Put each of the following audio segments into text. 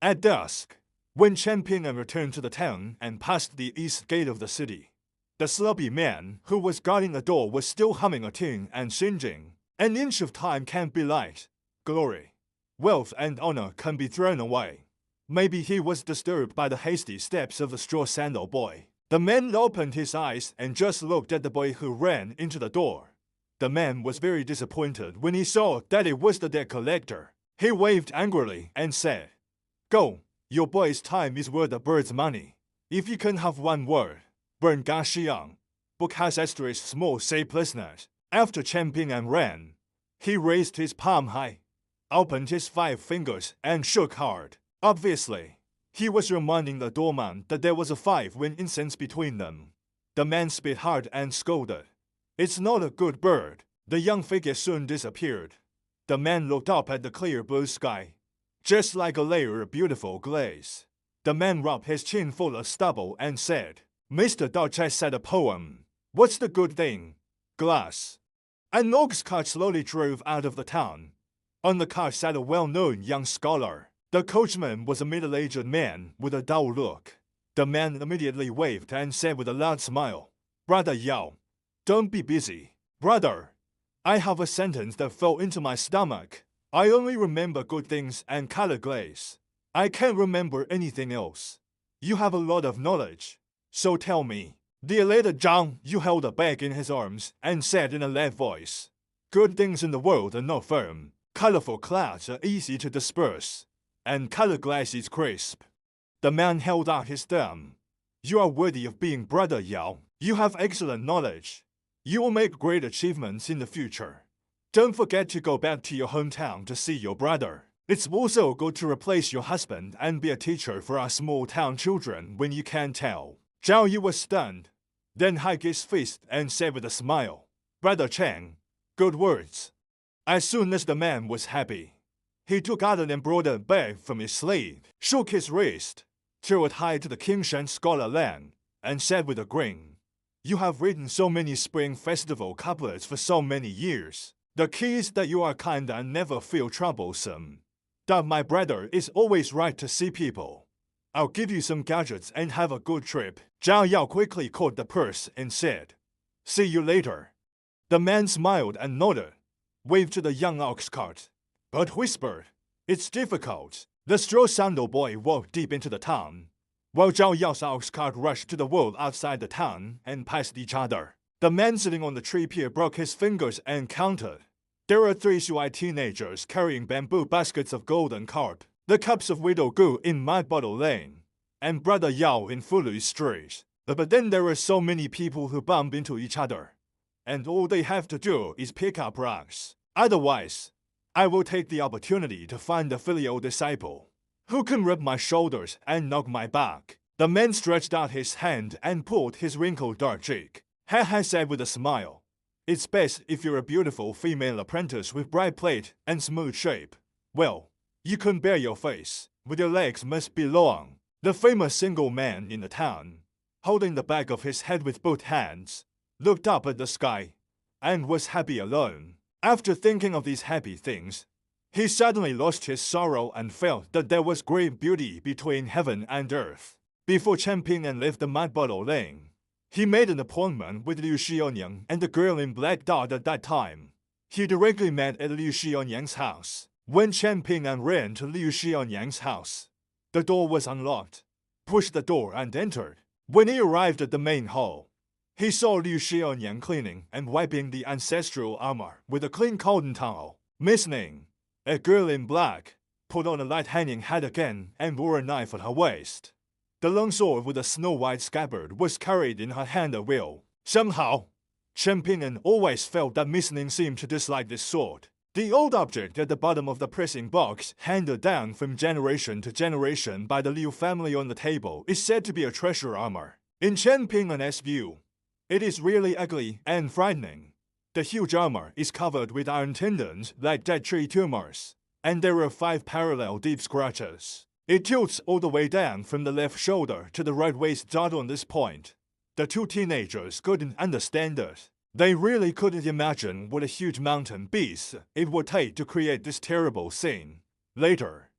At dusk, when Chen Ping'an returned to the town and passed the east gate of the city, the sloppy man who was guarding the door was still humming a tune and singing, "An inch of time can't be light. Glory, wealth and honor can be thrown away." Maybe he was disturbed by the hasty steps of the straw sandal boy. The man opened his eyes and just looked at the boy who ran into the door. The man was very disappointed when he saw that it was the debt collector. He waved angrily and said, "Go, your boy's time is worth a bird's money. If you can have one word, burn Ga Xiang." Book has asterisk small shapelessness. After Chen Ping'an ran, he raised his palm high, opened his 5 fingers and shook hard. Obviously, he was reminding the doorman that there was a 5-win incense between them. The man spit hard and scolded, "It's not a good bird." The young figure soon disappeared. The man looked up at the clear blue sky, just like a layer of beautiful glaze. The man rubbed his chin full of stubble and said, "Mr. Dao said a poem. What's the good thing? Glass." An ox cart slowly drove out of the town. On the cart sat a well-known young scholar. The coachman was a middle-aged man with a dull look. The man immediately waved and said with a loud smile, "Brother Yao, don't be busy. Brother, I have a sentence that fell into my stomach. I only remember good things and color glaze. I can't remember anything else. You have a lot of knowledge, so tell me." The elated Jian Yu held a bag in his arms and said in a loud voice, "Good things in the world are not firm. Colorful clouds are easy to disperse, and color glass is crisp." The man held out his thumb. "You are worthy of being Brother Yao. You have excellent knowledge. You will make great achievements in the future. Don't forget to go back to your hometown to see your brother. It's also good to replace your husband and be a teacher for our small town children when you can tell." Zhao Yu was stunned, then hiked his fist and said with a smile, "Brother Cheng, good words." As soon as the man was happy, he took out an embroidered bag from his sleeve, shook his wrist, threw it high to the Kingshan scholar Lan, and said with a grin, "You have written so many Spring Festival couplets for so many years. The key is that you are kind and never feel troublesome. That my brother is always right to see people. I'll give you some gadgets and have a good trip." Zhao Yao quickly caught the purse and said, "See you later." The man smiled and nodded, waved to the young ox cart, but whispered, "It's difficult." The straw sandal boy walked deep into the town, while Zhao Yao's ox cart rushed to the world outside the town and passed each other. The man sitting on the tree pier broke his fingers and counted. There were 3 Shuai teenagers carrying bamboo baskets of golden carp, the cups of widow gu in Mud Bottle Lane, and Brother Yao in Fulu Street. But then there were so many people who bump into each other, and all they have to do is pick up rocks. Otherwise, I will take the opportunity to find a filial disciple who can rub my shoulders and knock my back." The man stretched out his hand and pulled his wrinkled dark cheek. Ha said with a smile, "It's best if you're a beautiful female apprentice with bright plate and smooth shape. Well, you can bare your face, but your legs must be long." The famous single man in the town, holding the back of his head with both hands, looked up at the sky and was happy alone. After thinking of these happy things, he suddenly lost his sorrow and felt that there was great beauty between heaven and earth. Before Chen Ping'an left the Mud Bottle Lane, he made an appointment with Liu Xianyang and the girl in black dot at that time. He directly met at Liu Xianyang's house. When Chen Ping'an ran to Liu Xianyang's house, the door was unlocked, pushed the door and entered. When he arrived at the main hall, he saw Liu Xianyang cleaning and wiping the ancestral armor with a clean cotton towel. Miss Ning, a girl in black, put on a light hanging hat again and wore a knife at her waist. The long sword with a snow-white scabbard was carried in her hand at will. Somehow, Chen Ping'an always felt that Miss Ning seemed to dislike this sword. The old object at the bottom of the pressing box, handed down from generation to generation by the Liu family on the table, is said to be a treasure armor. In Chen Ping'an's view, it is really ugly and frightening. The huge armor is covered with iron tendons like dead tree tumors, and there are 5 parallel deep scratches. It tilts all the way down from the left shoulder to the right waist dot on this point. The 2 teenagers couldn't understand it. They really couldn't imagine what a huge mountain beast it would take to create this terrible scene. Later,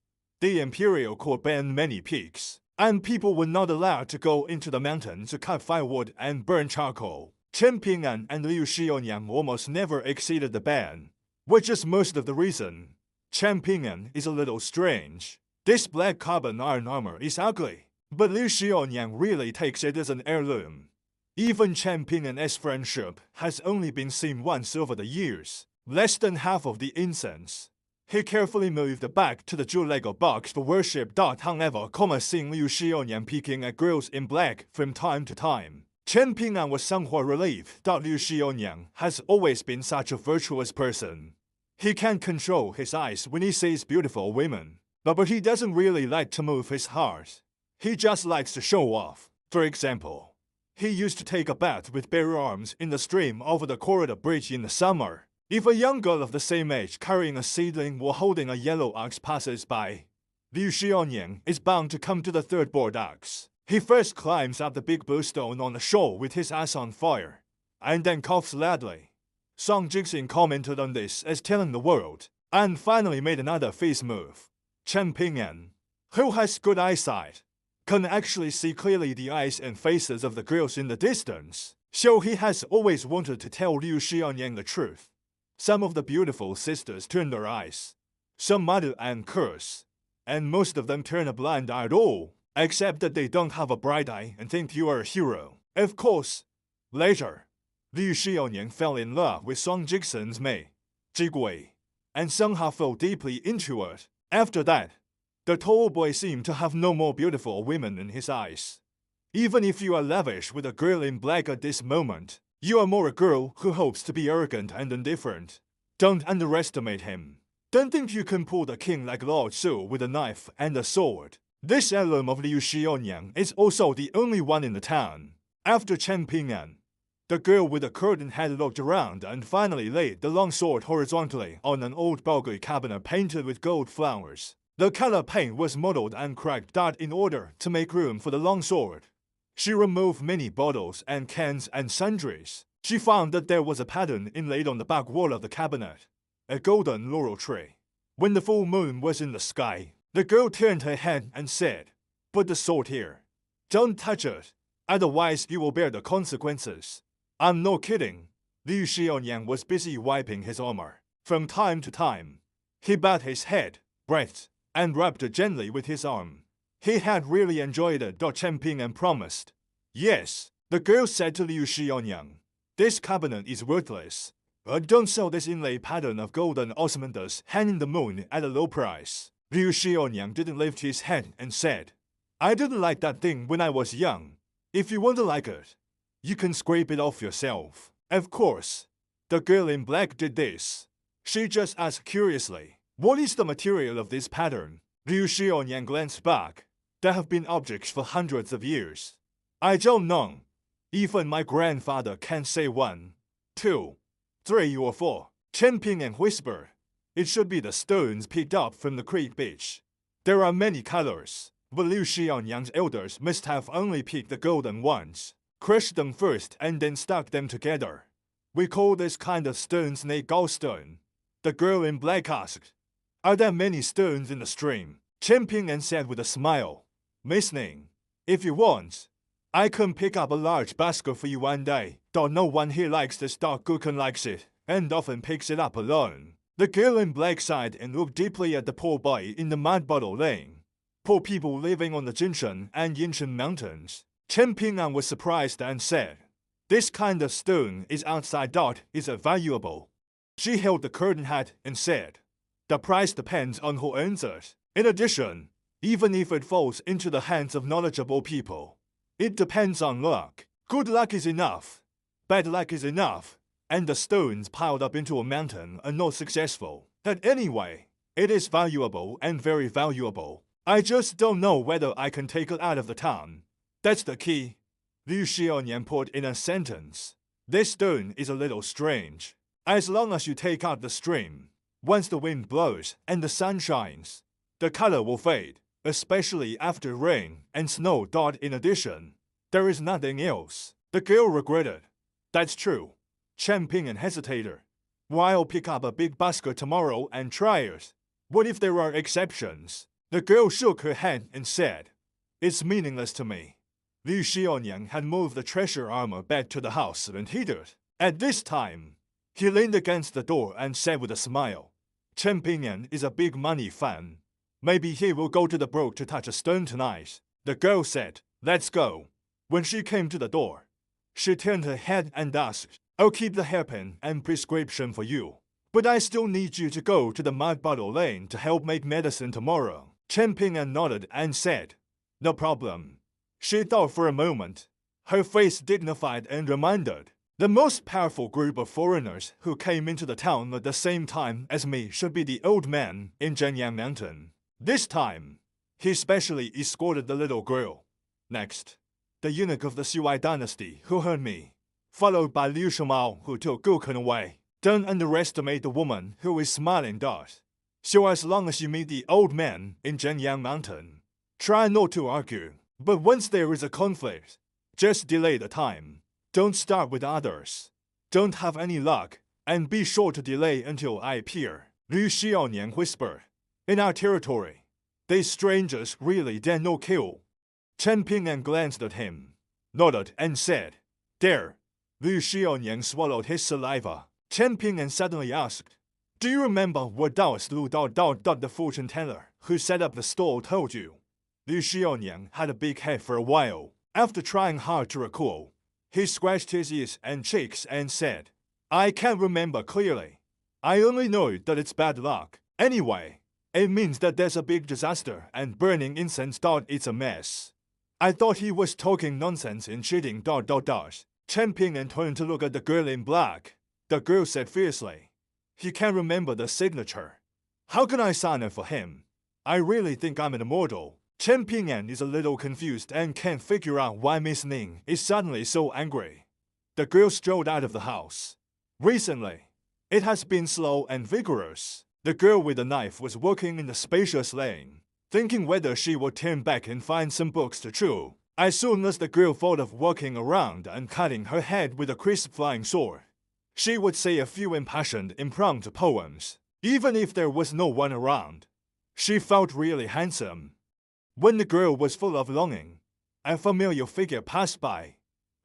The imperial court banned many peaks, and people were not allowed to go into the mountain to cut firewood and burn charcoal. Chen Ping'an and Liu Xiaonyang almost never exceeded the ban, which is most of the reason. Chen Ping'an is a little strange. This black carbon iron armor is ugly, but Liu Xiaonyang really takes it as an heirloom. Even Chen Ping'an's friendship has only been seen once over the years, less than half of the incense. He carefully moved it back to the jewel Lego box for worship. However, seeing Liu Xiaonyang peeking at girls in black from time to time, Chen Ping'an was somewhat relieved that Liu Xiaonyang has always been such a virtuous person. He can control his eyes when he sees beautiful women, but he doesn't really like to move his heart. He just likes to show off. For example, he used to take a bath with bare arms in the stream over the corridor bridge in the summer. If a young girl of the same age carrying a seedling or holding a yellow ox passes by, Liu Xiaonyang is bound to come to the third board ox. He first climbs up the big blue stone on the shore with his ass on fire, and then coughs loudly. Song Jixin commented on this as telling the world, and finally made another face move. Chen Ping'an, who has good eyesight, can actually see clearly the eyes and faces of the girls in the distance, so he has always wanted to tell Liu Xiaonyang the truth. Some of the beautiful sisters turn their eyes, some mutter and curse, and most of them turn a blind eye at all, except that they don't have a bright eye and think you are a hero. Of course, later, Liu Xiaonyang fell in love with Song Jixin's Mei, Jigui, and somehow fell deeply into it. After that, the tall boy seemed to have no more beautiful women in his eyes. Even if you are lavish with a girl in black at this moment, you are more a girl who hopes to be arrogant and indifferent. Don't underestimate him. Don't think you can pull the king like Lao Tzu with a knife and a sword. This heirloom of Liu Xiaonyang is also the only one in the town. After Chen Ping'an, the girl with the curtain head looked around and finally laid the long sword horizontally on an old bulgari cabinet painted with gold flowers. The color paint was mottled and cracked in order to make room for the long sword. She removed many bottles and cans and sundries. She found that there was a pattern inlaid on the back wall of the cabinet, a golden laurel tree. When the full moon was in the sky, the girl turned her head and said, "Put the sword here. Don't touch it, otherwise you will bear the consequences." I'm not kidding. Liu Xiaonyang was busy wiping his armor. From time to time, he bowed his head, breathed, and rubbed it gently with his arm. He had really enjoyed it. Chen Ping'an promised. Yes, the girl said to Liu Xiaonyang, "This cabinet is worthless. Don't sell this inlaid pattern of golden osmanthus hanging the moon at a low price." Liu Xiaonyang didn't lift his head and said, "I didn't like that thing when I was young. If you want to like it, you can scrape it off yourself." Of course, the girl in black did this. She just asked curiously, "What is the material of this pattern?" Liu Xiaonyang glanced back. "There have been objects for hundreds of years. I don't know. Even my grandfather can't say 1, 2, 3 or 4. Chen Ping'an whispered, "It should be the stones picked up from the creek beach. There are many colors, but Liu Xiaonyang's elders must have only picked the golden ones, crushed them first and then stuck them together. We call this kind of stones gallstone." The girl in black asked, "Are there many stones in the stream?" Chen Ping'an said with a smile, "Miss Ning, if you want, I can pick up a large basket for you one day. Though no one here likes this dog, Gukan likes it, and often picks it up alone." The girl in black sighed and looked deeply at the poor boy in the mud bottle lane. Poor people living on the Jinshan and Yinshan mountains. Chen Ping'an was surprised and said, "This kind of stone is outside. Is it valuable?" She held the curtain hat and said, "The price depends on who owns it. In addition, even if it falls into the hands of knowledgeable people, it depends on luck. Good luck is enough, bad luck is enough, and the stones piled up into a mountain are not successful. But anyway, it is valuable and very valuable. I just don't know whether I can take it out of the town. That's the key." Liu Xiaonyang put in a sentence. "This stone is a little strange. As long as you take out the stream, once the wind blows and the sun shines, the color will fade, especially after rain and snow. In addition, there is nothing else." The girl regretted. "That's true." Chen Ping'an hesitated. "Well, I'll pick up a big basket tomorrow and try it. What if there are exceptions?" The girl shook her head and said, "It's meaningless to me." Liu Xiaoyan had moved the treasure armor back to the house and hid it. At this time, he leaned against the door and said with a smile, "Chen Pingyan is a big money fan. Maybe he will go to the brook to touch a stone tonight." The girl said, "Let's go." When she came to the door, she turned her head and asked, "I'll keep the hairpin and prescription for you. But I still need you to go to the mud bottle lane to help make medicine tomorrow." Chen Pingyan nodded and said, "No problem." She thought for a moment, her face dignified and reminded, "The most powerful group of foreigners who came into the town at the same time as me should be the old man in Jian Mountain." This time, he specially escorted the little girl. Next, the eunuch of the Xui dynasty who heard me, followed by Liu Shimao who took Guken away. Don't underestimate the woman who is smiling dot. So as long as you meet the old man in Jian Mountain, try not to argue. But once there is a conflict, just delay the time. Don't start with others. Don't have any luck, and be sure to delay until I appear. Liu Xiaoyan whispered, "In our territory, these strangers really dare no kill." Chen Pingyan glanced at him, nodded and said, "There." Liu Xiaoyan swallowed his saliva. Chen Pingyan suddenly asked, "Do you remember what Daoist Lu the fortune teller who set up the store told you?" Liu Xiaoyan had a big head for a while. After trying hard to recall, he scratched his ears and cheeks and said, "I can't remember clearly. I only know that it's bad luck. Anyway, it means that there's a big disaster and burning incense. It's a mess." I thought he was talking nonsense and cheating. Chen Pingyan turned to look at the girl in black. The girl said fiercely, "He can't remember the signature. How can I sign it for him? I really think I'm an immortal." Chen Pingyan is a little confused and can't figure out why Miss Ning is suddenly so angry. The girl strolled out of the house. Recently, it has been slow and vigorous. The girl with the knife was walking in the spacious lane, thinking whether she would turn back and find some books to chew. As soon as the girl thought of walking around and cutting her head with a crisp flying sword, she would say a few impassioned impromptu poems. Even if there was no one around, she felt really handsome. When the girl was full of longing, a familiar figure passed by.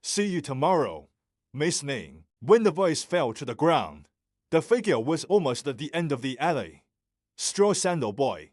"See you tomorrow, Miss Ning." When the voice fell to the ground, the figure was almost at the end of the alley. Straw sandal boy,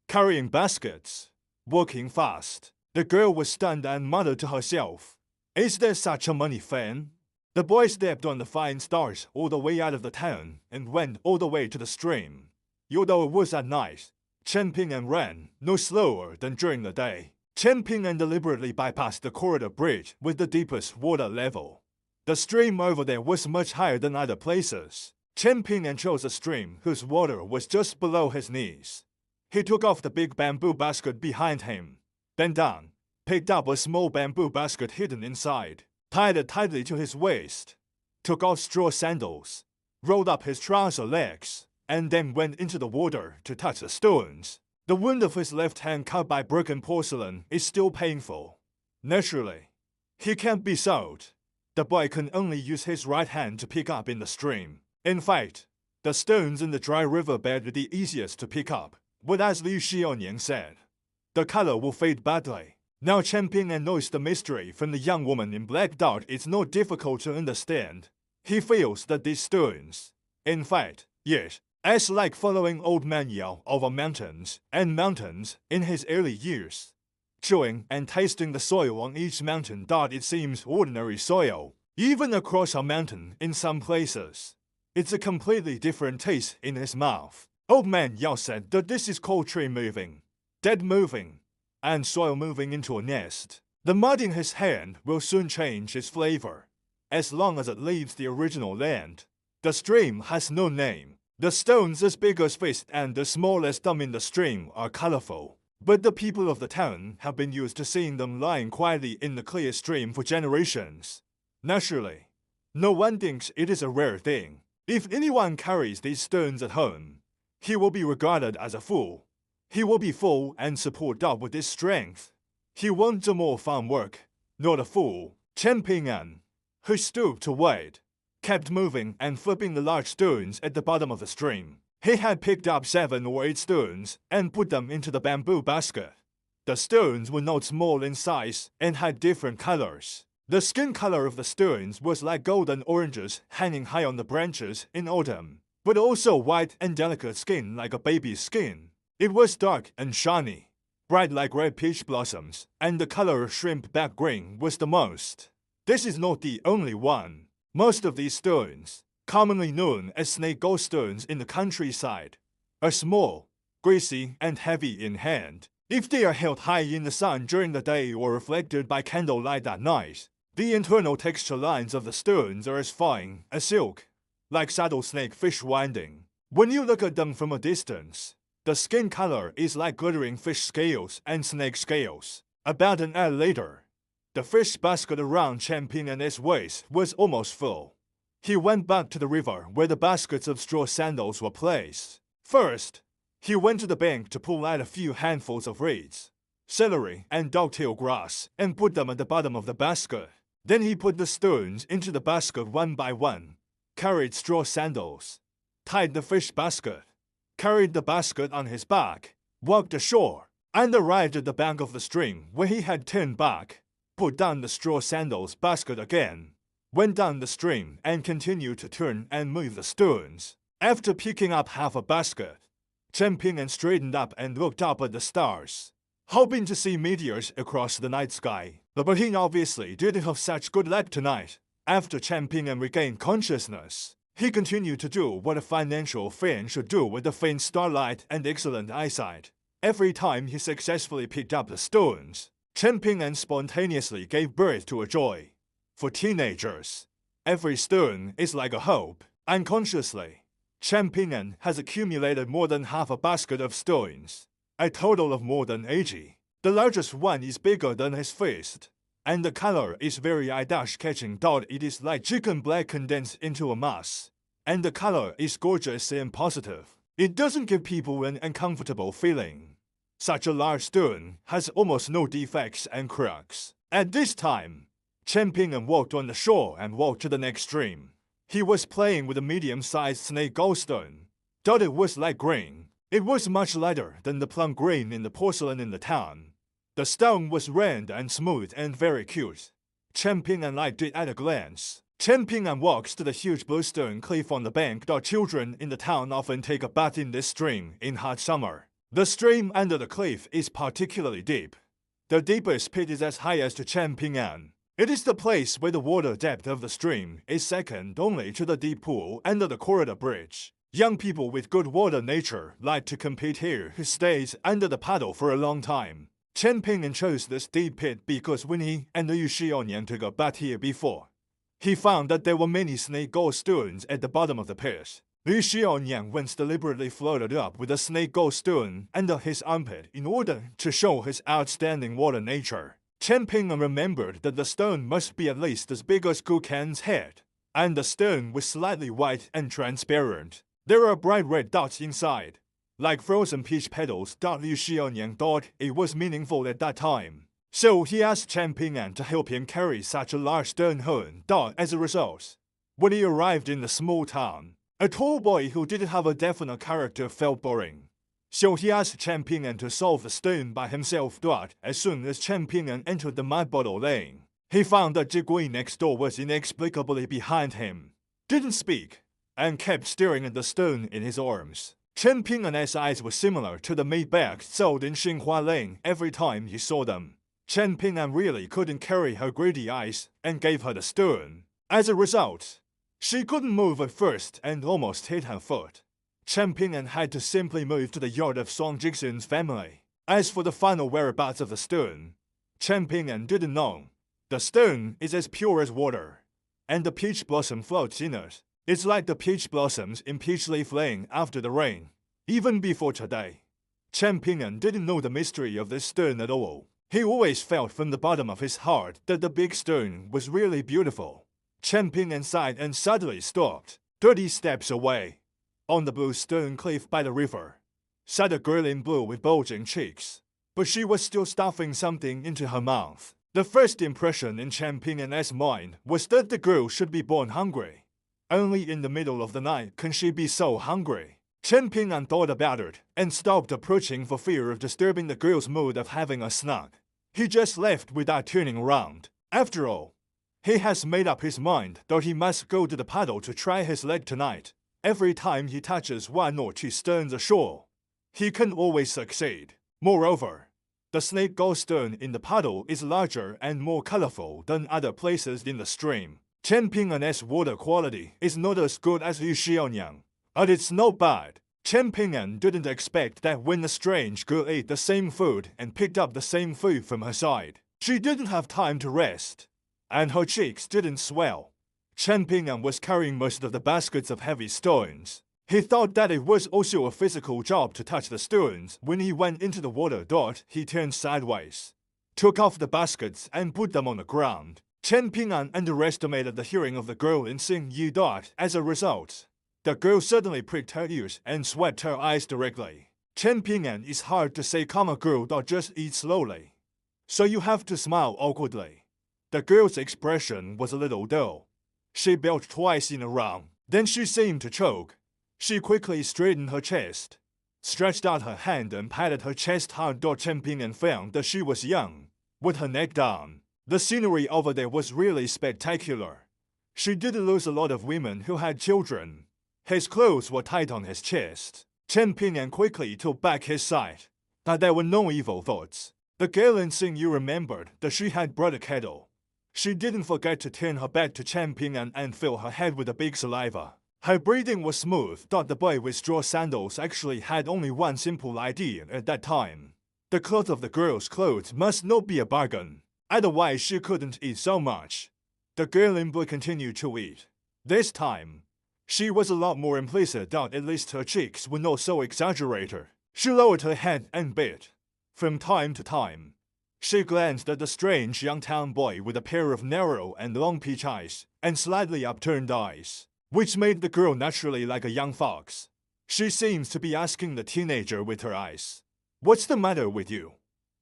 carrying baskets, walking fast. The girl was stunned and muttered to herself, "Is there such a money fan?" The boy stepped on the fine stars all the way out of the town and went all the way to the stream. Although it was at night, Chen Pingyan ran no slower than during the day. Chen Pingyan deliberately bypassed the corridor bridge with the deepest water level. The stream over there was much higher than other places. Chen Pingyan chose a stream whose water was just below his knees. He took off the big bamboo basket behind him, bent down, picked up a small bamboo basket hidden inside, tied it tightly to his waist, took off straw sandals, rolled up his trouser legs, and then went into the water to touch the stones. The wound of his left hand cut by broken porcelain is still painful. Naturally, he can't be sold. The boy can only use his right hand to pick up in the stream. In fact, the stones in the dry riverbed are the easiest to pick up. But as Liu Xiaoyan said, the color will fade badly. Now Chen Pingyan knows the mystery from the young woman in black. It's not difficult to understand. He feels that these stones, in fact, yes, as like following old man Yao over mountains and mountains in his early years, chewing and tasting the soil on each mountain. It seems ordinary soil, even across a mountain in some places. It's a completely different taste in his mouth. Old man Yao said that this is called tree moving, dead moving, and soil moving into a nest. The mud in his hand will soon change its flavor, as long as it leaves the original land. The stream has no name. The stones as big as fist and the smallest thumb in the stream are colorful, but the people of the town have been used to seeing them lying quietly in the clear stream for generations. Naturally, no one thinks it is a rare thing. If anyone carries these stones at home, he will be regarded as a fool. He will be full and support up with his strength. He won't do more farm work, not a fool. Chen Pingyan, who stooped to wade, kept moving and flipping the large stones at the bottom of the stream. He had picked up 7 or 8 stones and put them into the bamboo basket. The stones were not small in size and had different colors. The skin color of the stones was like golden oranges hanging high on the branches in autumn, but also white and delicate skin like a baby's skin. It was dark and shiny, bright like red peach blossoms, and the color of shrimp back green was the most. This is not the only one. Most of these stones, commonly known as snake gallstones in the countryside, are small, greasy, and heavy in hand. If they are held high in the sun during the day or reflected by candlelight at night, the internal texture lines of the stones are as fine as silk, like rattlesnake fish winding. When you look at them from a distance, the skin color is like glittering fish scales and snake scales. About an hour later, the fish basket around Champing and his waist was almost full. He went back to the river where the baskets of straw sandals were placed. First, he went to the bank to pull out a few handfuls of reeds, celery, and dogtail grass and put them at the bottom of the basket. Then he put the stones into the basket one by one, carried straw sandals, tied the fish basket, carried the basket on his back, walked ashore, and arrived at the bank of the stream where he had turned back, put down the straw sandals basket again, went down the stream and continued to turn and move the stones. After picking up half a basket, Champing and straightened up and looked up at the stars, hoping to see meteors across the night sky. But he obviously didn't have such good luck tonight. After Champing and regained consciousness, he continued to do what a financial friend should do with the faint starlight and excellent eyesight. Every time he successfully picked up the stones, Champing and spontaneously gave birth to a joy. For teenagers, every stone is like a hope. Unconsciously, Champing has accumulated more than half a basket of stones, a total of more than 80. The largest one is bigger than his fist, and the color is very eye-catching. It is like chicken black condensed into a mass, and the color is gorgeous and positive. It doesn't give people an uncomfortable feeling. Such a large stone has almost no defects and cracks. At this time, Champing walked on the shore and walked to the next stream. He was playing with a medium-sized snake gallstone. It was light green. It was much lighter than the plum green in the porcelain in the town. The stone was round and smooth and very cute. Champing liked it at a glance. Champing walks to the huge bluestone cliff on the bank. Children in the town often take a bath in this stream in hot summer. The stream under the cliff is particularly deep. The deepest pit is as high as to Champing. It is the place where the water depth of the stream is second only to the deep pool under the corridor bridge. Young people with good water nature like to compete here who stays under the paddle for a long time. Champing chose this deep pit because when he and Xianxia took a bath here before, he found that there were many snake gallstones at the bottom of the pit. Xianxia once deliberately floated up with a snake gallstone under his armpit in order to show his outstanding water nature. Champing remembered that the stone must be at least as big as Kukan's head, and the stone was slightly white and transparent. There are bright red dots inside, like frozen peach petals. Xianxia thought it was meaningful at that time, so he asked Champing to help him carry such a large stone home. As a result, when he arrived in the small town, a tall boy who didn't have a definite character felt boring. So he asked Champing to solve the stone by himself. As soon as Champing entered the mud bottle lane, he found that Jigui next door was inexplicably behind him, didn't speak, and kept staring at the stone in his arms. Champing's eyes were similar to the meat bags sold in Xinhua Lane every time he saw them. Champing really couldn't carry her greedy eyes and gave her the stone. As a result, she couldn't move at first and almost hit her foot. Champing had to simply move to the yard of Song Jixun's family. As for the final whereabouts of the stone, Champing didn't know. The stone is as pure as water, and the peach blossom floats in it. It's like the peach blossoms in Peach Leaf Lane after the rain. Even before today, Champing didn't know the mystery of this stone at all. He always felt from the bottom of his heart that the big stone was really beautiful. Champing sighed and suddenly stopped. 30 steps away, on the blue stone cliff by the river, sat a girl in blue with bulging cheeks, but she was still stuffing something into her mouth. The first impression in Champing's mind was that the girl should be born hungry. Only in the middle of the night can she be so hungry. Chen Ping'an thought about it and stopped approaching for fear of disturbing the girl's mood of having a snack. He just left without turning around. After all, he has made up his mind that he must go to the paddle to try his leg tonight. Every time he touches 1 or 2 stones ashore, he can always succeed. Moreover, the snake gallstone in the paddle is larger and more colorful than other places in the stream. Chen Ping'an's water quality is not as good as Xianxia, but it's not bad. Chen Ping'an didn't expect that when the strange girl ate the same food and picked up the same food from her side, she didn't have time to rest, and her cheeks didn't swell. Chen Ping'an was carrying most of the baskets of heavy stones. He thought that it was also a physical job to touch the stones. When he went into the water, he turned sideways, took off the baskets and put them on the ground. Chen Ping'an underestimated the hearing of the girl in Xianxia. As a result, the girl suddenly pricked her ears and swept her eyes directly. Chen Ping'an is hard to say calm a girl that just eats slowly, so you have to smile awkwardly. The girl's expression was a little dull. She belched twice in a row. Then she seemed to choke. She quickly straightened her chest, stretched out her hand and patted her chest hard. Chen Ping'an found that she was young, with her neck down. The scenery over there was really spectacular. She did lose a lot of women who had children. His clothes were tight on his chest. Chen Ping'an quickly took back his sight, but there were no evil thoughts. The girl in Xianxia remembered that she had brought a kettle. She didn't forget to turn her back to Chen Ping'an and fill her head with a big saliva. Her breathing was smooth. The boy with straw sandals actually had only one simple idea at that time. The cloth of the girl's clothes must not be a bargain, otherwise she couldn't eat so much. The girl in blue continued to eat. This time, she was a lot more implicit. At least her cheeks were not so exaggerated. She lowered her head and bit. From time to time, she glanced at the strange young town boy with a pair of narrow and long peach eyes and slightly upturned eyes, which made the girl naturally like a young fox. She seems to be asking the teenager with her eyes, "What's the matter with you?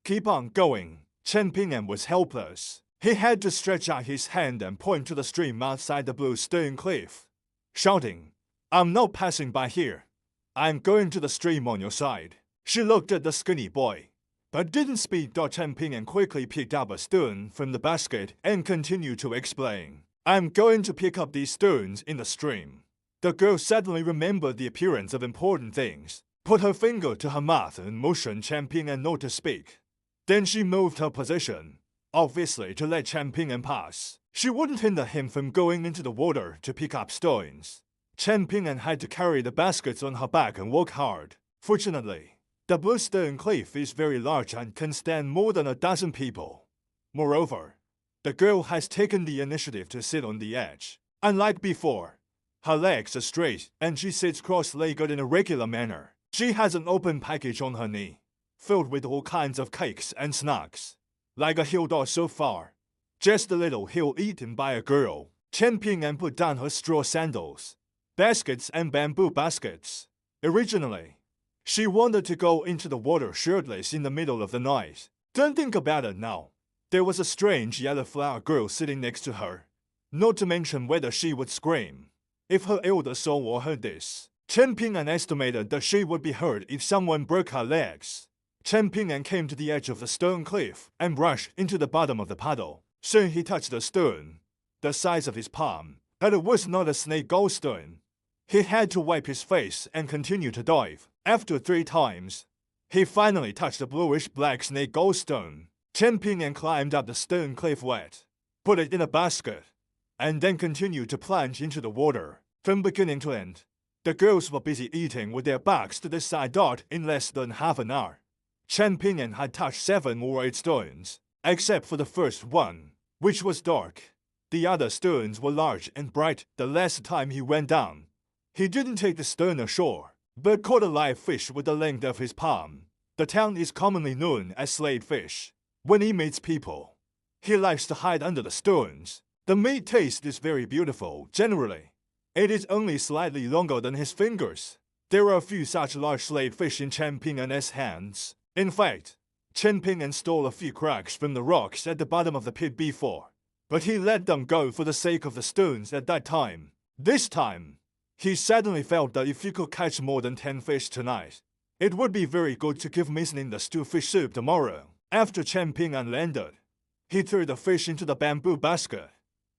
Keep on going." Chen Ping'an was helpless. He had to stretch out his hand and point to the stream outside the blue stone cliff, shouting, "I'm not passing by here. I'm going to the stream on your side." She looked at the skinny boy, but didn't speak. Chen Ping'an quickly picked up a stone from the basket and continued to explain, "I'm going to pick up these stones in the stream." The girl suddenly remembered the appearance of important things, put her finger to her mouth and motioned Chen Ping'an not to speak. Then she moved her position, obviously to let Chen Ping'an pass. She wouldn't hinder him from going into the water to pick up stones. Chen Ping'an had to carry the baskets on her back and work hard. Fortunately, the blue stone cliff is very large and can stand more than a dozen people. Moreover, the girl has taken the initiative to sit on the edge. Unlike before, her legs are straight and she sits cross-legged in a regular manner. She has an open package on her knee, filled with all kinds of cakes and snacks. Like a hill dog so far. Just a little hill eaten by a girl. Chen Ping'an put down her straw sandals, baskets and bamboo baskets. Originally, she wanted to go into the water shirtless in the middle of the night. Don't think about it now. There was a strange yellow flower girl sitting next to her. Not to mention whether she would scream if her elder saw or heard this. Chen Ping'an estimated that she would be hurt if someone broke her legs. Chen Ping'an came to the edge of the stone cliff and rushed into the bottom of the paddle. Soon he touched a stone, the size of his palm, but it was not a snake gallstone. He had to wipe his face and continue to dive. After 3 times, he finally touched a bluish-black snake gallstone. Chen Ping'an climbed up the stone cliff wet, put it in a basket, and then continued to plunge into the water. From beginning to end, the girls were busy eating with their backs to the side. In less than half an hour, Chen Ping'an had touched 7 or 8 stones, except for the first one, which was dark. The other stones were large and bright. The last time he went down, he didn't take the stone ashore, but caught a live fish with the length of his palm. The town is commonly known as Slade Fish. When he meets people, he likes to hide under the stones. The meat taste is very beautiful. Generally, it is only slightly longer than his fingers. There are a few such large slade fish in Chen Ping'an's hands. In fact, Chen Ping'an stole a few cracks from the rocks at the bottom of the pit before, but he let them go for the sake of the stones at that time. This time, He suddenly felt that if he could catch more than 10 fish tonight, it would be very good to give Michelin the stew fish soup tomorrow. After Chen Ping'an landed, he threw the fish into the bamboo basket.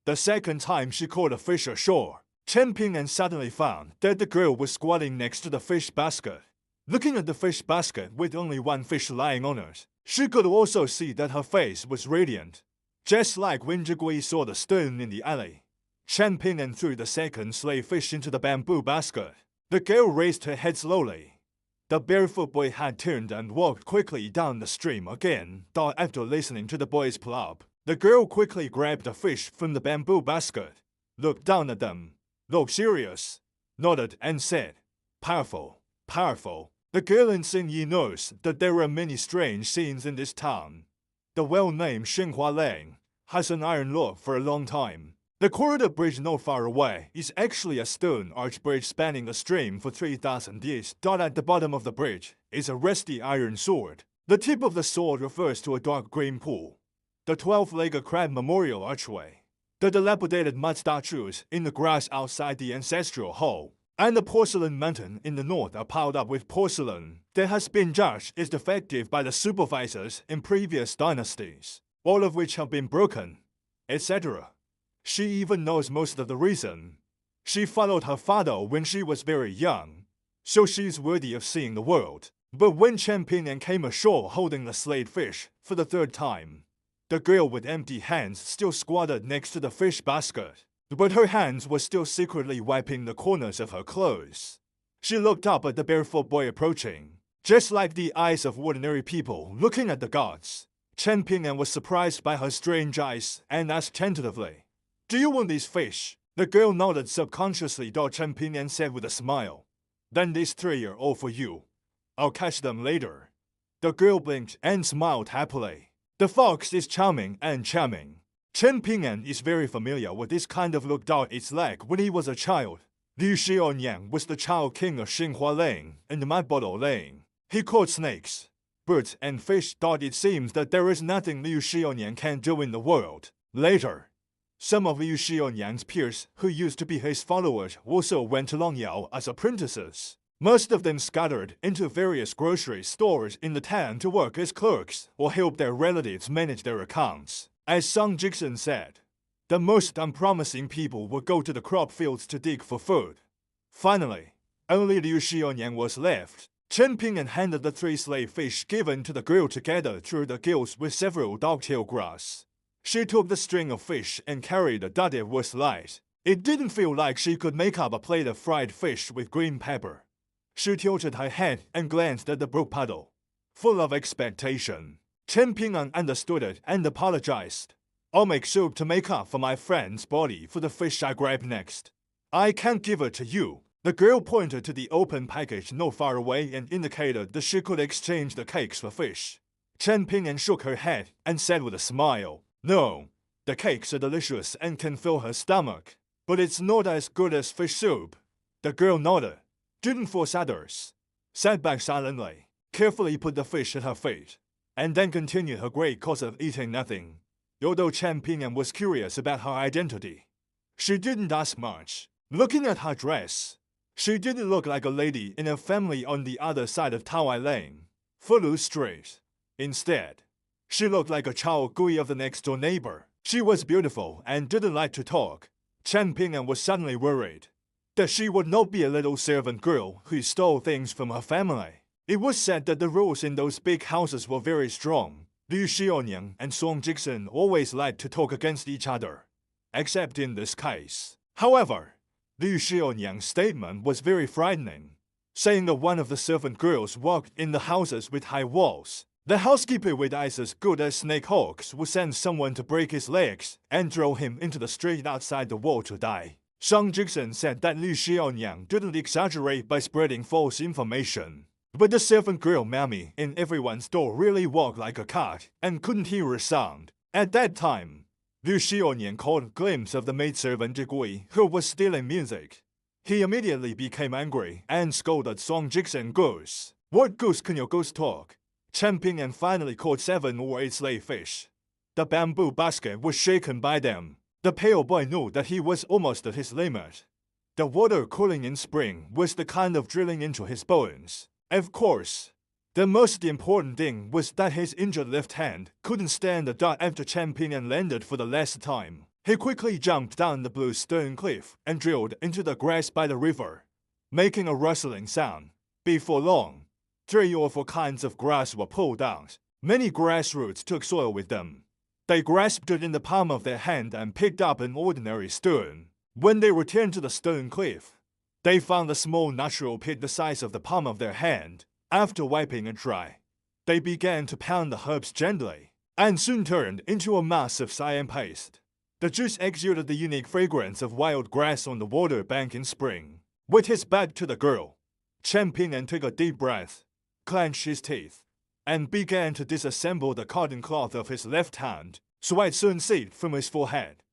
The second time she caught a fish ashore, Chen Ping'an suddenly found that the girl was squatting next to the fish basket. Looking at the fish basket with only one fish lying on it, she could also see that her face was radiant, just like when Zhigui saw the stone in the alley. Chen Ping'an threw the second slave fish into the bamboo basket. The girl raised her head slowly. The barefoot boy had turned and walked quickly down the stream again. After listening to the boy's plop, the girl quickly grabbed the fish from the bamboo basket, looked down at them, looked serious, nodded and said, "Powerful, powerful." The girl in Xianxia knows that there are many strange scenes in this town. The well-named Xianxia Lane has an iron lock for a long time. The corridor bridge not far away is actually a stone arch bridge spanning a stream for 3,000 years. At the bottom of the bridge is a rusty iron sword. The tip of the sword refers to a dark green pool. The 12-legged crab memorial archway, the dilapidated mud statues in the grass outside the ancestral hall, and the porcelain mountain in the north are piled up with porcelain that has been judged as defective by the supervisors in previous dynasties, all of which have been broken, etc. She even knows most of the reason. She followed her father when she was very young, so she's worthy of seeing the world. But when Chen Ping'an came ashore holding the slayed fish for the third time, the girl with empty hands still squatted next to the fish basket, but her hands were still secretly wiping the corners of her clothes. She looked up at the barefoot boy approaching, just like the eyes of ordinary people looking at the gods. Chen Ping'an was surprised by her strange eyes and asked tentatively, "Do you want these fish?" The girl nodded subconsciously. Chen Ping'an said with a smile, "Then these three are all for you. I'll catch them later." The girl blinked and smiled happily. The fox is charming and charming. Chen Ping'an is very familiar with this kind of look. It's like when he was a child. Liu Xiaoyan was the child king of Xinhua Lane and Mud Bottle Lane. He caught snakes, birds and fish. It seems that there is nothing Liu Xiaoyan can do in the world. Later, some of Liu Xiaoyan's peers who used to be his followers also went to Longyao as apprentices. Most of them scattered into various grocery stores in the town to work as clerks or help their relatives manage their accounts. As Song Jixin said, the most unpromising people would go to the crop fields to dig for food. Finally, only Liu Xiaoyan was left. Chen Ping'an handed the three slave fish given to the girl together through the gills with several dogtail grass. She took the string of fish and carried it. It was light. It didn't feel like she could make up a plate of fried fish with green pepper. She tilted her head and glanced at the brook puddle, full of expectation. Chen Ping'an understood it and apologized. "I'll make soup to make up for my friend's body for the fish I grabbed next. I can't give it to you." The girl pointed to the open package not far away and indicated that she could exchange the cakes for fish. Chen Ping'an shook her head and said with a smile, "No, the cakes are delicious and can fill her stomach, but it's not as good as fish soup." The girl nodded, didn't force others, sat back silently, carefully put the fish at her feet, and then continued her great course of eating nothing. Although Chen Ping'an was curious about her identity, she didn't ask much. Looking at her dress, she didn't look like a lady in a family on the other side of Tawai Lane, Fulu Street. Instead, she looked like a child Gui of the next-door neighbor. She was beautiful and didn't like to talk. Chen Ping'an was suddenly worried that she would not be a little servant girl who stole things from her family. It was said that the rules in those big houses were very strong. Liu Xiaoyan and Song Jixin always liked to talk against each other, except in this case. However, Liu Xiaoyan's statement was very frightening, saying that one of the servant girls walked in the houses with high walls. The housekeeper with eyes as good as snake hawks would send someone to break his legs and throw him into the street outside the wall to die. Song Jixin said that Liu Xiaoyan didn't exaggerate by spreading false information. But the servant girl Mammy in everyone's door really walked like a cat and couldn't hear a sound. At that time, Liu Xiaoyan caught a glimpse of the maidservant Zhigui who was stealing music. He immediately became angry and scolded Song Jixin, "Goose, what goose can your goose talk?" Chen Ping'an finally caught 7 or 8 slave fish. The bamboo basket was shaken by them. The pale boy knew that he was almost at his limit. The water cooling in spring was the kind of drilling into his bones. Of course, the most important thing was that his injured left hand couldn't stand the dart after Champion landed for the last time. He quickly jumped down the blue stone cliff and drilled into the grass by the river, making a rustling sound. Before long, 3 or 4 kinds of grass were pulled out. Many grass roots took soil with them. They grasped it in the palm of their hand and picked up an ordinary stone. When they returned to the stone cliff, they found a small natural pit the size of the palm of their hand. After wiping it dry, they began to pound the herbs gently, and soon turned into a mass of cyan paste. The juice exuded the unique fragrance of wild grass on the water bank in spring. With his back to the girl, Champion took a deep breath, clenched his teeth, and began to disassemble the cotton cloth of his left hand. Sweat soon seeped from his forehead,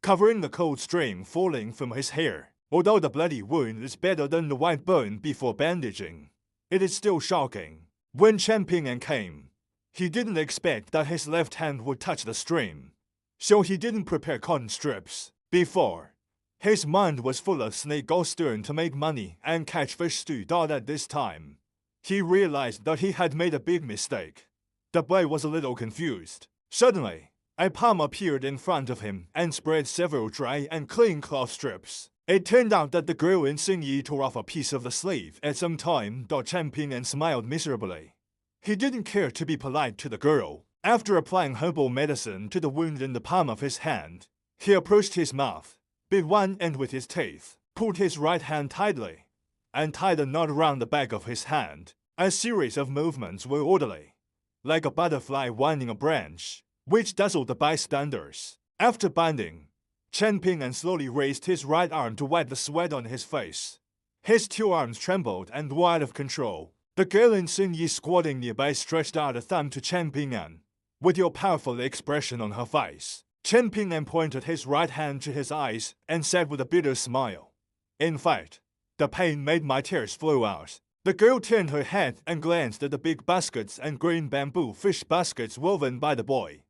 covering the cold stream falling from his hair. Although the bloody wound is better than the white bone before bandaging, it is still shocking. When Champion came, he didn't expect that his left hand would touch the stream, so he didn't prepare cotton strips. Before, his mind was full of snake stone to make money and catch fish to dot at this time. He realized that he had made a big mistake. The boy was a little confused. Suddenly, a palm appeared in front of him and spread several dry and clean cloth strips. It turned out that the girl in Xianxia tore off a piece of the sleeve at some time. Champion smiled miserably. He didn't care to be polite to the girl. After applying herbal medicine to the wound in the palm of his hand, he approached his mouth, bit one end with his teeth, pulled his right hand tightly, and tied a knot around the back of his hand. A series of movements were orderly, like a butterfly winding a branch, which dazzled the bystanders. After binding, Champion slowly raised his right arm to wipe the sweat on his face. His 2 arms trembled and were out of control. The girl in Xianxia squatting nearby stretched out a thumb to Champion, with a powerful expression on her face. Champion pointed his right hand to his eyes and said with a bitter smile, "In fact, the pain made my tears flow out." The girl turned her head and glanced at the big baskets and green bamboo fish baskets woven by the boy.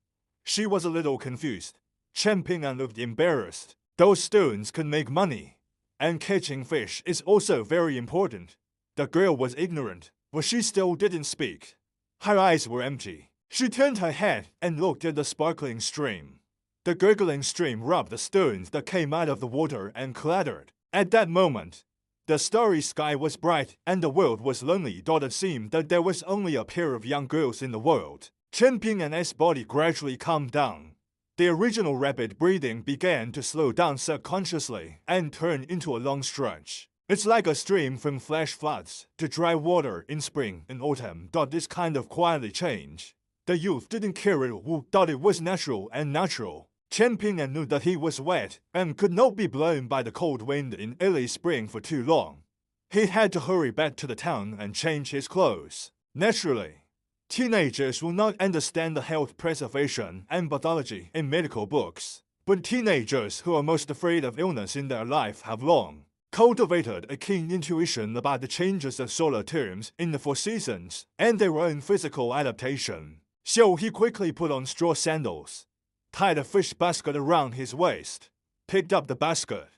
She was a little confused. Champion looked embarrassed. Those stones can make money, and catching fish is also very important. The girl was ignorant, but she still didn't speak. Her eyes were empty. She turned her head and looked at the sparkling stream. The gurgling stream rubbed the stones that came out of the water and clattered. At that moment, the starry sky was bright and the world was lonely. It seemed that there was only a pair of young girls in the world. Champion's body gradually calmed down. The original rapid breathing began to slow down subconsciously and turn into a long stretch. It's like a stream from flash floods to dry water in spring and autumn. This kind of quietly change. The youth didn't care at all. Thought it was natural and natural. Champion knew that he was wet and could not be blown by the cold wind in early spring for too long. He had to hurry back to the town and change his clothes. Naturally, teenagers will not understand the health preservation and pathology in medical books, but teenagers who are most afraid of illness in their life have long cultivated a keen intuition about the changes of solar terms in the 4 seasons and their own physical adaptation. So he quickly put on straw sandals, tied a fish basket around his waist, picked up the basket,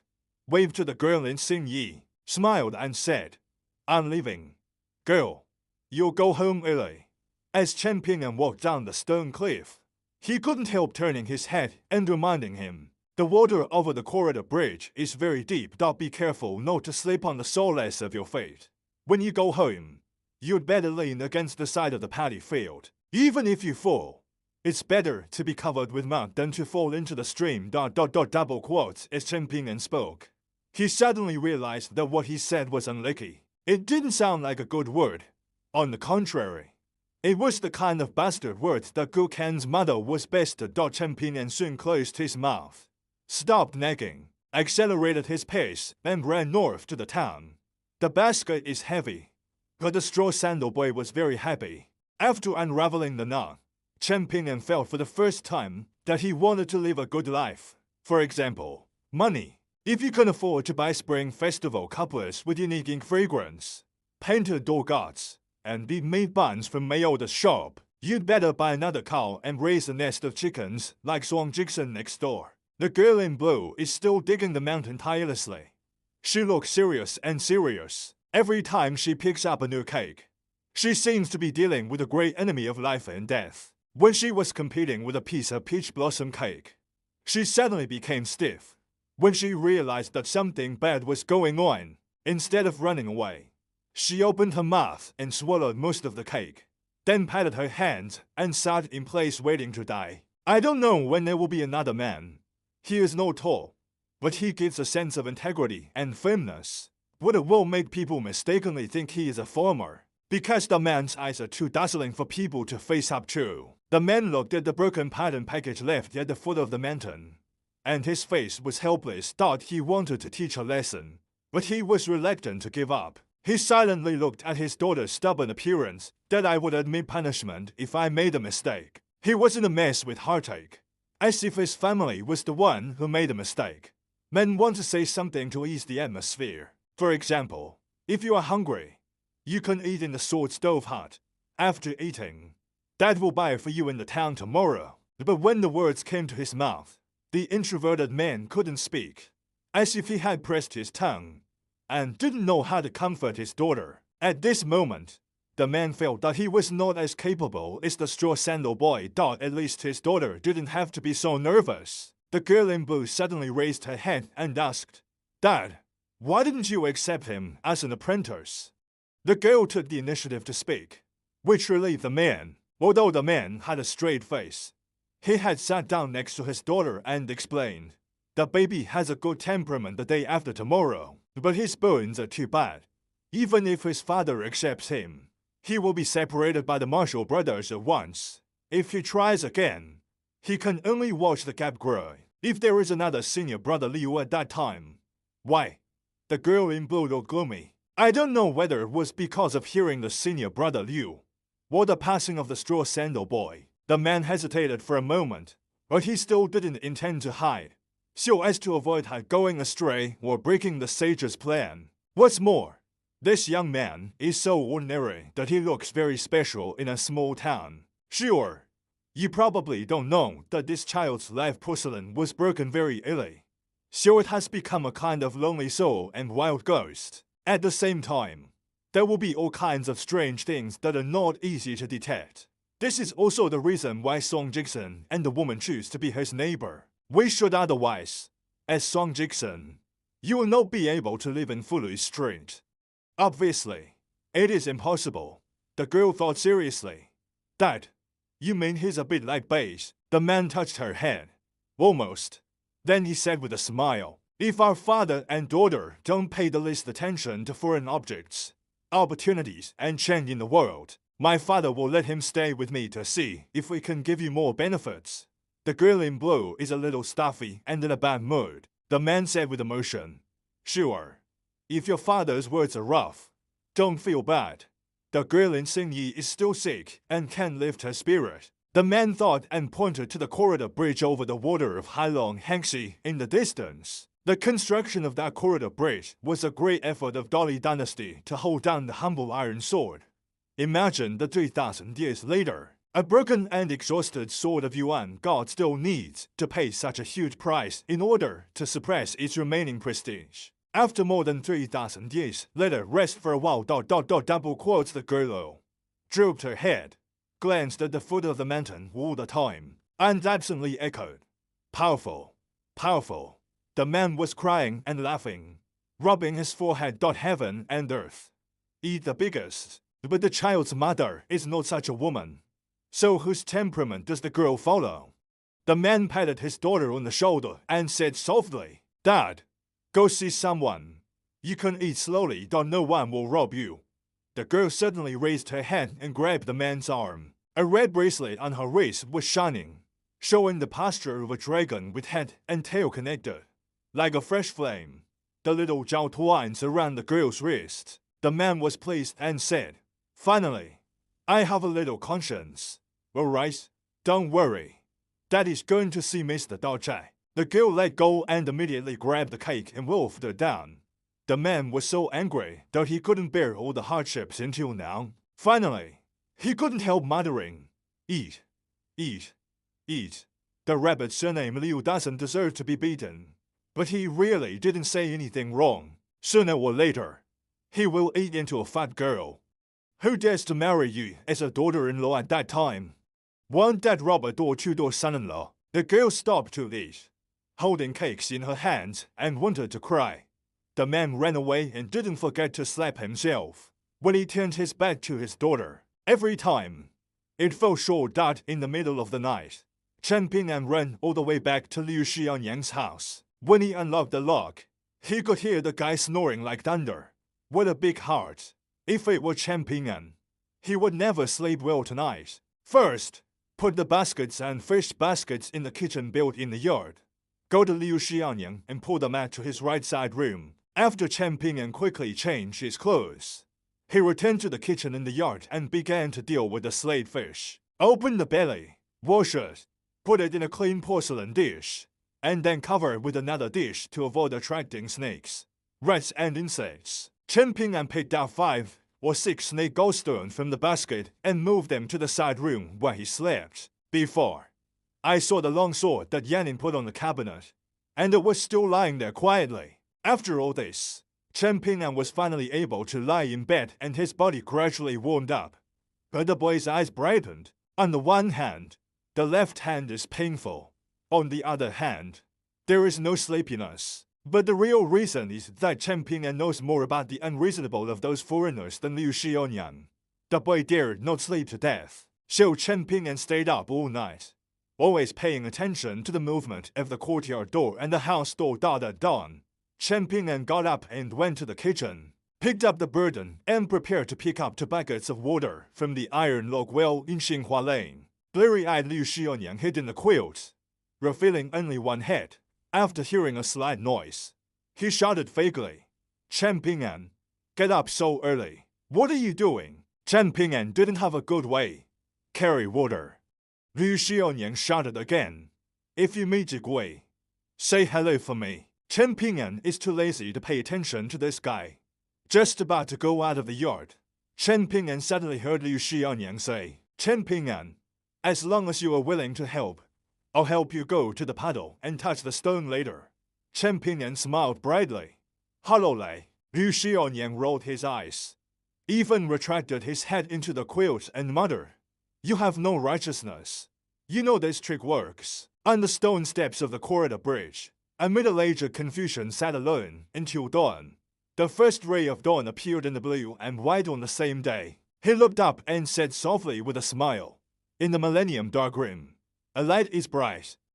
waved to the girl in Xianxia, smiled and said, "I'm leaving. Girl, you'll go home early." As Champion walked down the stone cliff, he couldn't help turning his head and reminding him, "The water over the corridor bridge is very deep. Be careful not to slip on the soles of your feet. When you go home, you'd better lean against the side of the paddy field. Even if you fall, it's better to be covered with mud than to fall into the stream." Double quotes as Champion spoke. He suddenly realized that what he said was unlucky. It didn't sound like a good word. On the contrary, it was the kind of bastard words that Gukan's mother was best at. Champion soon closed his mouth, stopped nagging, accelerated his pace, and ran north to the town. The basket is heavy, but the straw sandal boy was very happy. After unraveling the knot, Champion felt for the first time that he wanted to live a good life. For example, money. If you can afford to buy spring festival couplers with unique ink fragrance, painted door guards, and big meat buns from Mayoda's shop, you'd better buy another cow and raise a nest of chickens like Swan Jackson next door. The girl in blue is still digging the mountain tirelessly. She looks serious and serious every time she picks up a new cake. She seems to be dealing with a great enemy of life and death. When she was competing with a piece of peach blossom cake, she suddenly became stiff. When she realized that something bad was going on, instead of running away, she opened her mouth and swallowed most of the cake, then patted her hands and sat in place waiting to die. I don't know when there will be another man. He is not tall, but he gives a sense of integrity and firmness. But it will make people mistakenly think he is a farmer, because the man's eyes are too dazzling for people to face up to. The man looked at the broken pattern package left at the foot of the mountain, and his face was helpless. Thought he wanted to teach a lesson, but he was reluctant to give up. He silently looked at his daughter's stubborn appearance, that I would admit punishment if I made a mistake. He was in a mess with heartache, as if his family was the one who made a mistake. Men want to say something to ease the atmosphere. For example, if you are hungry, you can eat in the sword stove hut. After eating, Dad will buy for you in the town tomorrow. But when the words came to his mouth, the introverted man couldn't speak, as if he had pressed his tongue, and didn't know how to comfort his daughter. At this moment, the man felt that he was not as capable as the straw sandal boy thought. At least his daughter didn't have to be so nervous. The girl in blue suddenly raised her head and asked, "Dad, why didn't you accept him as an apprentice?" The girl took the initiative to speak, which relieved the man. Although the man had a straight face, he had sat down next to his daughter and explained, "The baby has a good temperament the day after tomorrow, but his bones are too bad. Even if his father accepts him, he will be separated by the Marshall brothers at once. If he tries again, he can only watch the gap grow. If there is another senior brother Liu at that time, why?" The girl in blue looked gloomy. I don't know whether it was because of hearing the senior brother Liu, or the passing of the straw sandal boy. The man hesitated for a moment, but he still didn't intend to hide, so as to avoid her going astray or breaking the sage's plan. What's more, this young man is so ordinary that he looks very special in a small town. Sure, you probably don't know that this child's life porcelain was broken very early, so it has become a kind of lonely soul and wild ghost. At the same time, there will be all kinds of strange things that are not easy to detect. This is also the reason why Song Jigson and the woman choose to be his neighbor. We should otherwise, as Song Jigson, you will not be able to live in Fulu Street. Obviously, it is impossible. The girl thought seriously. Dad, you mean he's a bit like beige? The man touched her head. Almost. Then he said with a smile, "If our father and daughter don't pay the least attention to foreign objects, opportunities, and change in the world, my father will let him stay with me to see if we can give you more benefits." The girl in blue is a little stuffy and in a bad mood. The man said with emotion, "Sure. If your father's words are rough, don't feel bad. The girl in Xinyi is still sick and can't lift her spirit." The man thought and pointed to the corridor bridge over the water of Hailong Hangxi in the distance. The construction of that corridor bridge was a great effort of Dali dynasty to hold down the humble iron sword. Imagine that 3,000 years later, a broken and exhausted sword of Yuan God still needs to pay such a huge price in order to suppress its remaining prestige. After more than 3,000 years, let her rest for a while. Double quotes the girl, drooped her head, glanced at the foot of the mountain all the time, and absently echoed, "Powerful, powerful." The man was crying and laughing, rubbing his forehead. Heaven and earth, eat the biggest. But the child's mother is not such a woman. So whose temperament does the girl follow? The man patted his daughter on the shoulder and said softly, "Dad, go see someone. You can eat slowly. No one will rob you." The girl suddenly raised her head and grabbed the man's arm. A red bracelet on her wrist was shining, showing the posture of a dragon with head and tail connected, like a fresh flame. The little Zhao twines around the girl's wrist. The man was pleased and said, "Finally, I have a little conscience. All right, don't worry. Daddy's going to see Mr. Dao Chai." The girl let go and immediately grabbed the cake and wolfed it down. The man was so angry that he couldn't bear all the hardships until now. Finally, he couldn't help muttering, "Eat, eat, eat." The rabbit surname Liu doesn't deserve to be beaten. But he really didn't say anything wrong, Sooner or later, he will eat into a fat girl. Who dares to marry you as a daughter-in-law at that time? Won't that rob a door-to-door son-in-law? The girl stopped to eat, holding cakes in her hands, and wanted to cry. The man ran away and didn't forget to slap himself when he turned his back to his daughter. Every time, it fell short that in the middle of the night, Chen Ping'an ran all the way back to Liu Xianxia's house. When he unlocked the lock, he could hear the guy snoring like thunder. What a big heart. If it were Chen Ping'an, he would never sleep well tonight. First, put the baskets and fish baskets in the kitchen built in the yard. Go to Liu Xianxiang and pull the mat to his right side room. After Chen Ping'an quickly changed his clothes, he returned to the kitchen in the yard and began to deal with the slayed fish. Open the belly, wash it, put it in a clean porcelain dish, and then cover it with another dish to avoid attracting snakes, rats, and insects. Chen Ping'an picked out 5 or 6 snake gallstones from the basket and moved them to the side room where he slept. Before, I saw the long sword that Jian put on the cabinet, and it was still lying there quietly. After all this, Chen Ping'an was finally able to lie in bed and his body gradually warmed up. But the boy's eyes brightened. On the one hand, the left hand is painful. On the other hand, there is no sleepiness. But the real reason is that Chen Ping'an knows more about the unreasonable of those foreigners than Liu Xianxiang. The boy dared not sleep to death, so Chen Ping'an stayed up all night, always paying attention to the movement of the courtyard door and the house door at dawn. Chen Ping'an got up and went to the kitchen, picked up the burden, and prepared to pick up 2 buckets of water from the iron log well in Xinhua Lane. Bleary-eyed Liu Xianxiang hid in the quilt, revealing only one head. After hearing a slight noise, he shouted vaguely, "Chen Ping'an, get up so early. What are you doing?" Chen Ping'an didn't have a good way. "Carry water." Liu Xianxiang shouted again, "If you meet Jigui, say hello for me." Chen Ping'an is too lazy to pay attention to this guy. Just about to go out of the yard, Chen Ping'an suddenly heard Liu Xianxiang say, "Chen Ping'an, as long as you are willing to help, I'll help you go to the puddle and touch the stone later." Chen Ping'an smiled brightly. "Hello, Lei." Liu Xianxiang rolled his eyes, even retracted his head into the quilt and muttered, "You have no righteousness. You know this trick works." On the stone steps of the corridor bridge, a middle-aged Confucian sat alone until dawn. The first ray of dawn appeared in the blue and white on the same day. He looked up and said softly with a smile, "In the Millennium Dark Room, a light is bright.